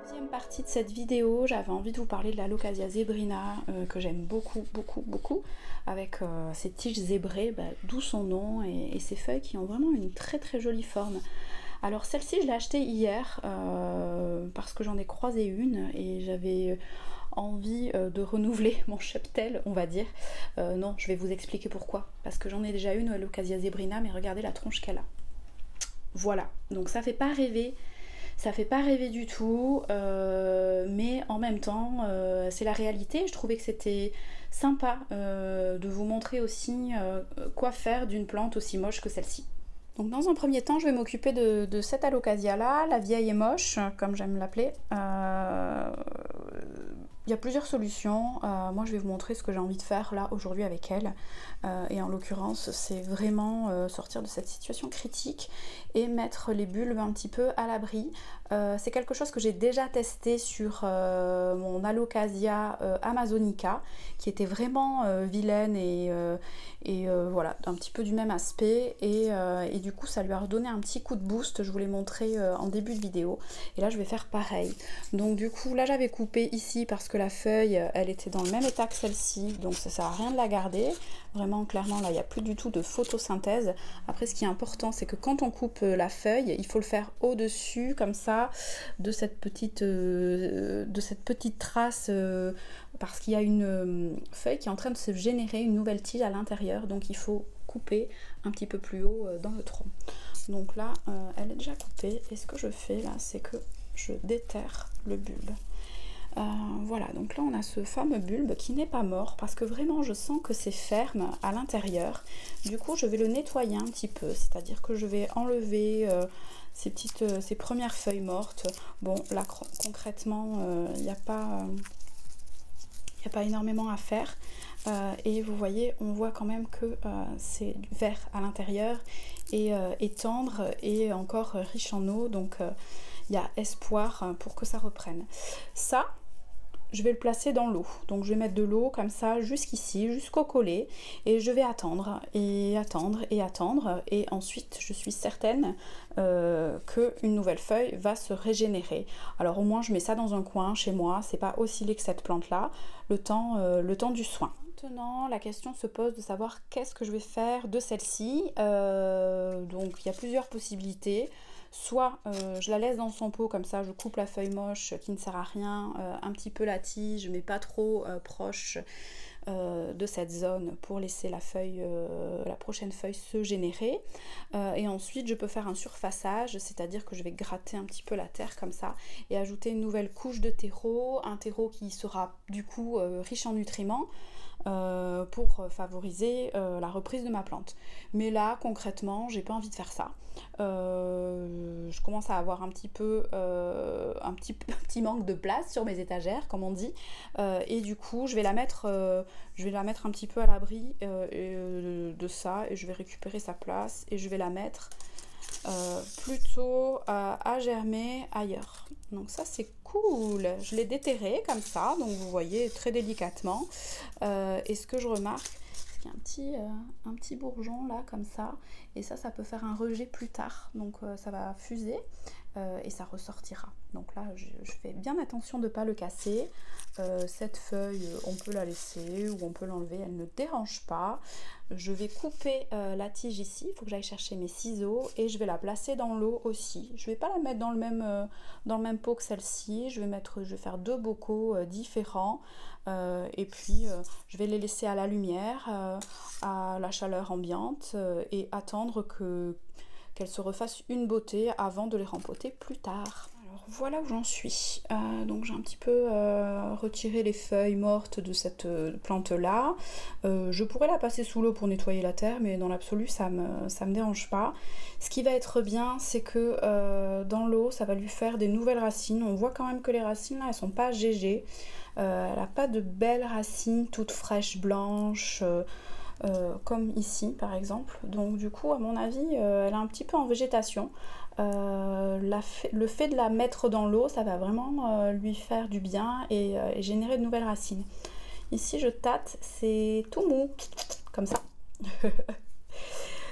Deuxième partie de cette vidéo, j'avais envie de vous parler de l'Alocasia zebrina que j'aime beaucoup avec ses tiges zébrées, d'où son nom et ses feuilles qui ont vraiment une très jolie forme. Alors celle-ci je l'ai achetée hier parce que j'en ai croisé une et j'avais envie de renouveler mon cheptel, on va dire. Non, je vais vous expliquer pourquoi. Parce que j'en ai déjà une Alocasia zebrina, mais regardez la tronche qu'elle a. Voilà, donc ça fait pas rêver. Ça fait pas rêver du tout, mais en même temps, c'est la réalité. Je trouvais que c'était sympa de vous montrer aussi quoi faire d'une plante aussi moche que celle-ci. Donc dans un premier temps, je vais m'occuper de cette alocasia là, la vieille et moche, comme j'aime l'appeler. Il y a plusieurs solutions. Moi, je vais vous montrer ce que j'ai envie de faire là aujourd'hui avec elle. Et en l'occurrence, c'est vraiment sortir de cette situation critique et mettre les bulbes un petit peu à l'abri. C'est quelque chose que j'ai déjà testé sur mon Alocasia amazonica, qui était vraiment vilaine et voilà, un petit peu du même aspect. Et du coup, ça lui a redonné un petit coup de boost. Je vous l'ai montré en début de vidéo. Et là, je vais faire pareil. Donc du coup, là, j'avais coupé ici parce que la feuille, elle était dans le même état que celle-ci. Donc ça sert à rien de la garder. Vraiment, clairement, là, il n'y a plus du tout de photosynthèse. Après, ce qui est important, c'est que quand on coupe la feuille, il faut le faire au-dessus, comme ça, de cette petite trace, parce qu'il y a une feuille qui est en train de se générer, une nouvelle tige à l'intérieur. Donc, il faut couper un petit peu plus haut dans le tronc. Donc là, elle est déjà coupée. Et ce que je fais, là, c'est que je déterre le bulbe. Voilà, donc là on a ce fameux bulbe qui n'est pas mort parce que vraiment je sens que c'est ferme à l'intérieur. Du coup je vais le nettoyer un petit peu, c'est-à-dire que je vais enlever ces premières feuilles mortes. Bon là concrètement il n'y a pas énormément à faire. Et vous voyez, on voit quand même que c'est vert à l'intérieur et tendre et encore riche en eau, donc il y a espoir pour que ça reprenne. Ça, je vais le placer dans l'eau. Donc je vais mettre de l'eau comme ça jusqu'ici, jusqu'au collet, et je vais attendre et attendre et attendre, et ensuite je suis certaine qu'une nouvelle feuille va se régénérer. Alors au moins je mets ça dans un coin chez moi, c'est pas aussi laid que cette plante là, le temps du soin. Maintenant, la question se pose de savoir qu'est-ce que je vais faire de celle-ci. Donc il y a plusieurs possibilités. Soit je la laisse dans son pot, comme ça je coupe la feuille moche qui ne sert à rien, un petit peu la tige, mais pas trop proche de cette zone pour laisser la prochaine feuille se générer. Et ensuite je peux faire un surfaçage, c'est-à-dire que je vais gratter un petit peu la terre comme ça et ajouter une nouvelle couche de terreau, un terreau qui sera du coup riche en nutriments, pour favoriser la reprise de ma plante. Mais là concrètement j'ai pas envie de faire ça. Je commence à avoir un petit manque de place sur mes étagères comme on dit, et du coup je vais la mettre un petit peu à l'abri de ça, et je vais récupérer sa place et je vais la mettre plutôt à germer ailleurs. Donc ça c'est cool. Je l'ai déterré comme ça, donc vous voyez très délicatement. Et ce que je remarque, c'est qu'il y a un petit bourgeon là comme ça, et ça peut faire un rejet plus tard. Donc ça va fuser et ça ressortira. Donc là je fais bien attention de ne pas le casser. Cette feuille on peut la laisser ou on peut l'enlever, elle ne dérange pas. Je vais couper la tige ici, il faut que j'aille chercher mes ciseaux, et je vais la placer dans l'eau aussi. Je vais pas la mettre dans le même pot que celle-ci, je vais faire deux bocaux différents, et puis je vais les laisser à la lumière, à la chaleur ambiante, et attendre qu'elles se refassent une beauté avant de les rempoter plus tard. Voilà où j'en suis. Donc j'ai un petit peu retiré les feuilles mortes de cette plante là. Je pourrais la passer sous l'eau pour nettoyer la terre, mais dans l'absolu ça me dérange pas. Ce qui va être bien, c'est que dans l'eau ça va lui faire des nouvelles racines. On voit quand même que les racines là elles sont pas GG. Elle n'a pas de belles racines toutes fraîches blanches, comme ici par exemple. Donc du coup à mon avis elle est un petit peu en végétation. Le fait de la mettre dans l'eau, ça va vraiment lui faire du bien et générer de nouvelles racines. Ici je tâte, c'est tout mou comme ça.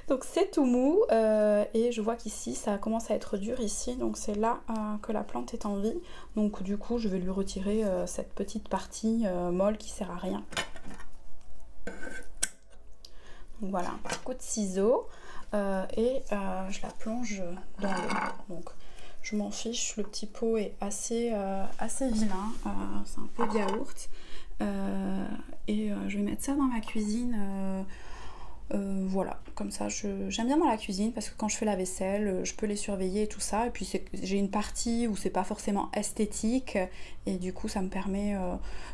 Donc Donc c'est tout mou et je vois qu'ici ça commence à être dur ici, donc c'est là que la plante est en vie. Donc du coup je vais lui retirer cette petite partie molle qui sert à rien. Donc voilà, un petit coup de ciseau et je la plonge dans l'eau. Donc je m'en fiche, le petit pot est assez vilain, c'est un peu de yaourt. Et je vais mettre ça dans ma cuisine. Voilà, comme ça j'aime bien dans la cuisine parce que quand je fais la vaisselle, je peux les surveiller et tout ça. Et puis j'ai une partie où c'est pas forcément esthétique et du coup ça me permet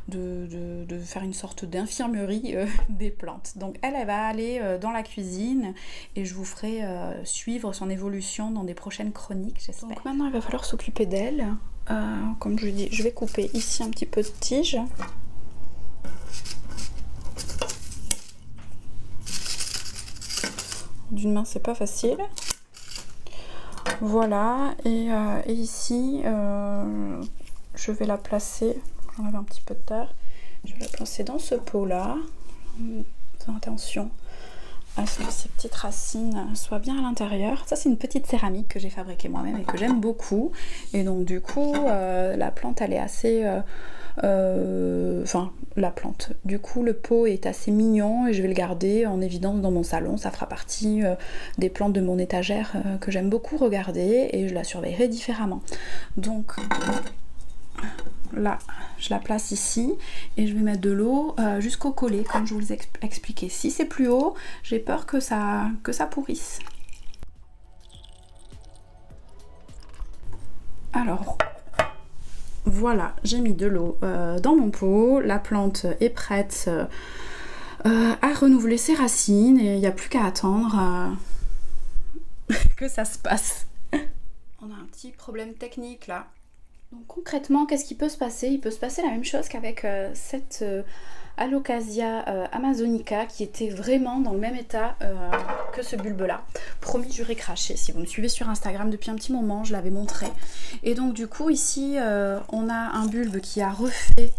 de faire une sorte d'infirmerie des plantes. Donc elle va aller dans la cuisine et je vous ferai suivre son évolution dans des prochaines chroniques, j'espère. Donc maintenant il va falloir s'occuper d'elle. Comme je dis, je vais couper ici un petit peu de tige. D'une main c'est pas facile. Voilà, et ici je vais la placer, j'enlève un petit peu de terre, je vais la placer dans ce pot là. Fais attention à ce que ces petites racines soient bien à l'intérieur. Ça c'est une petite céramique que j'ai fabriquée moi-même et que j'aime beaucoup, et donc du coup la plante elle est assez la plante. Du coup, le pot est assez mignon et je vais le garder en évidence dans mon salon. Ça fera partie des plantes de mon étagère que j'aime beaucoup regarder et je la surveillerai différemment. Donc là, je la place ici et je vais mettre de l'eau jusqu'au collet, comme je vous l'ai expliqué. Si c'est plus haut, j'ai peur que ça pourrisse. Alors, voilà, j'ai mis de l'eau dans mon pot, la plante est prête à renouveler ses racines et il n'y a plus qu'à attendre que ça se passe. On a un petit problème technique là. Donc concrètement, qu'est-ce qui peut se passer? Il peut se passer la même chose qu'avec cette Alocasia amazonica qui était vraiment dans le même état que ce bulbe là. Promis, j'aurais craché. Si vous me suivez sur Instagram depuis un petit moment, je l'avais montré. Et donc du coup ici on a un bulbe qui a refait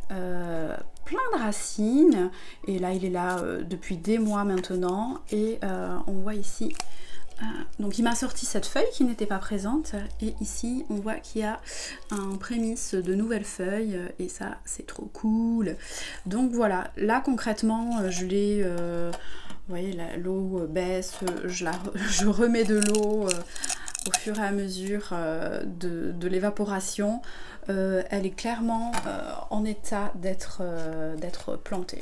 plein de racines et là il est là depuis des mois maintenant et on voit ici donc il m'a sorti cette feuille qui n'était pas présente et ici on voit qu'il y a un prémisse de nouvelles feuilles et ça c'est trop cool. Donc voilà, là concrètement je l'ai vous voyez l'eau baisse, je remets de l'eau au fur et à mesure de l'évaporation. Elle est clairement en état d'être plantée.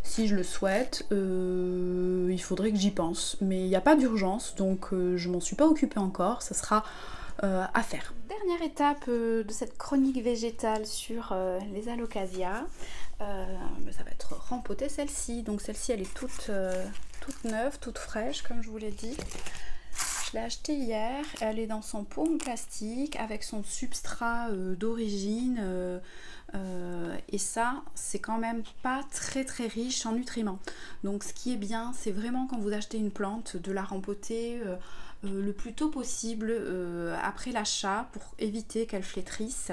Si je le souhaite, il faudrait que j'y pense, mais il n'y a pas d'urgence, donc je m'en suis pas occupée encore, ça sera à faire. Dernière étape de cette chronique végétale sur les alocasias, ça va être rempoter celle-ci. Donc celle-ci elle est toute neuve, toute fraîche comme je vous l'ai dit. Je l'ai achetée hier, elle est dans son pot en plastique avec son substrat d'origine et ça c'est quand même pas très riche en nutriments. Donc ce qui est bien c'est vraiment quand vous achetez une plante de la rempoter le plus tôt possible après l'achat pour éviter qu'elle flétrisse.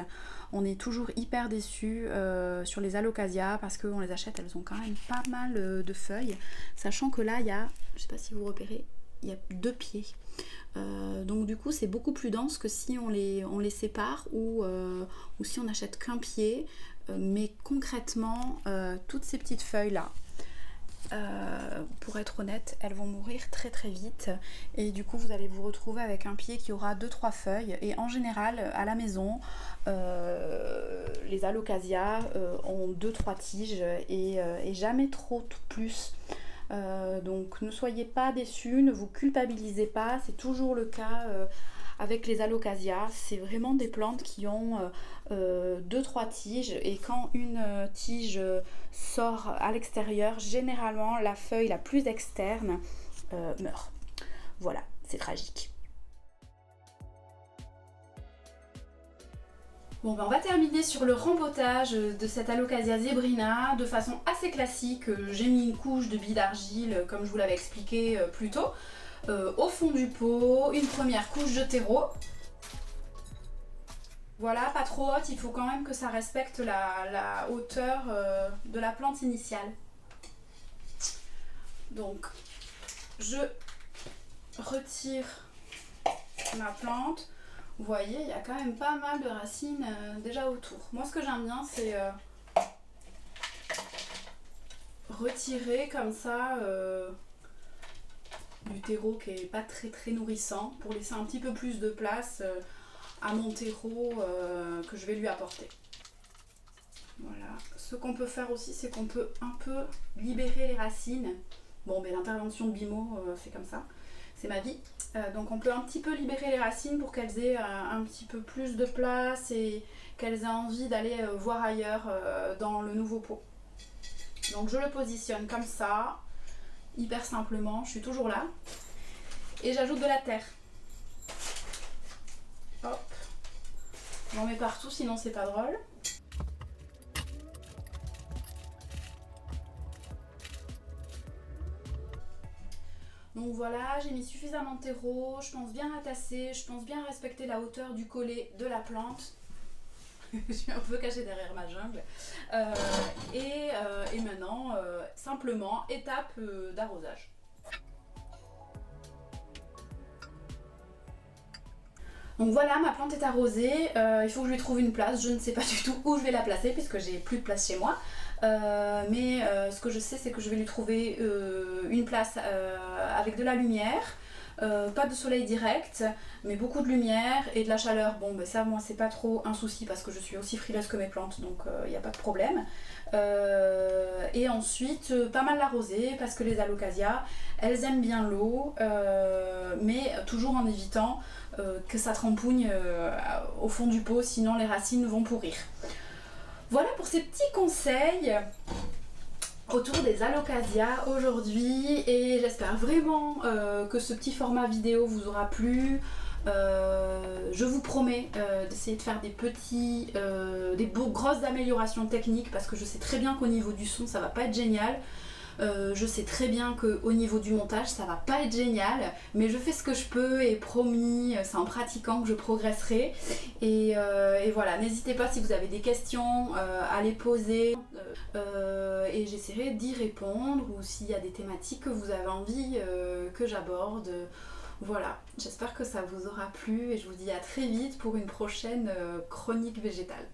On est toujours hyper déçus sur les alocasias parce qu'on les achète, elles ont quand même pas mal de feuilles, sachant que là il y a, je sais pas si vous repérez, il y a 2 pieds. Donc du coup c'est beaucoup plus dense que si on les sépare ou si on n'achète qu'un pied, mais concrètement toutes ces petites feuilles là pour être honnête elles vont mourir très vite et du coup vous allez vous retrouver avec un pied qui aura 2-3 feuilles et en général à la maison les alocasias ont 2-3 tiges et jamais trop plus. Donc ne soyez pas déçus, ne vous culpabilisez pas, c'est toujours le cas avec les alocasias. C'est vraiment des plantes qui ont 2-3 tiges et quand une tige sort à l'extérieur, généralement la feuille la plus externe meurt. Voilà, c'est tragique. Bon ben on va terminer sur le rempotage de cette Alocasia zebrina de façon assez classique. J'ai mis une couche de billes d'argile comme je vous l'avais expliqué plus tôt au fond du pot, une première couche de terreau. Voilà, pas trop haute, il faut quand même que ça respecte la hauteur de la plante initiale. Donc je retire ma plante, vous voyez, il y a quand même pas mal de racines déjà autour. Moi, ce que j'aime bien, c'est retirer comme ça du terreau qui est pas très nourrissant pour laisser un petit peu plus de place à mon terreau que je vais lui apporter. Voilà. Ce qu'on peut faire aussi, c'est qu'on peut un peu libérer les racines. Bon, mais l'intervention de Bimo, c'est comme ça. C'est ma vie. Donc on peut un petit peu libérer les racines pour qu'elles aient un petit peu plus de place et qu'elles aient envie d'aller voir ailleurs dans le nouveau pot. Donc je le positionne comme ça, hyper simplement, je suis toujours là. Et j'ajoute de la terre. Hop. J'en mets partout, sinon c'est pas drôle. Donc voilà, j'ai mis suffisamment de terreau, je pense bien la tasser, je pense bien respecter la hauteur du collet de la plante. Je suis un peu cachée derrière ma jungle. Et maintenant, simplement, étape d'arrosage. Donc voilà, ma plante est arrosée, il faut que je lui trouve une place, je ne sais pas du tout où je vais la placer puisque j'ai plus de place chez moi. Mais ce que je sais, c'est que je vais lui trouver une place avec de la lumière, pas de soleil direct, mais beaucoup de lumière et de la chaleur. Bon, ben ça, moi, c'est pas trop un souci parce que je suis aussi frileuse que mes plantes, donc il n'y a pas de problème. Et ensuite, pas mal l'arroser parce que les alocasias, elles aiment bien l'eau, mais toujours en évitant que ça trempougne au fond du pot, sinon les racines vont pourrir. Voilà pour ces petits conseils autour des alocasias aujourd'hui et j'espère vraiment que ce petit format vidéo vous aura plu. Je vous promets d'essayer de faire des grosses améliorations techniques parce que je sais très bien qu'au niveau du son ça va pas être génial. Je sais très bien qu'au niveau du montage ça va pas être génial, mais je fais ce que je peux et promis, c'est en pratiquant que je progresserai. Et voilà, n'hésitez pas si vous avez des questions à les poser et j'essaierai d'y répondre ou s'il y a des thématiques que vous avez envie que j'aborde. Voilà, j'espère que ça vous aura plu et je vous dis à très vite pour une prochaine chronique végétale.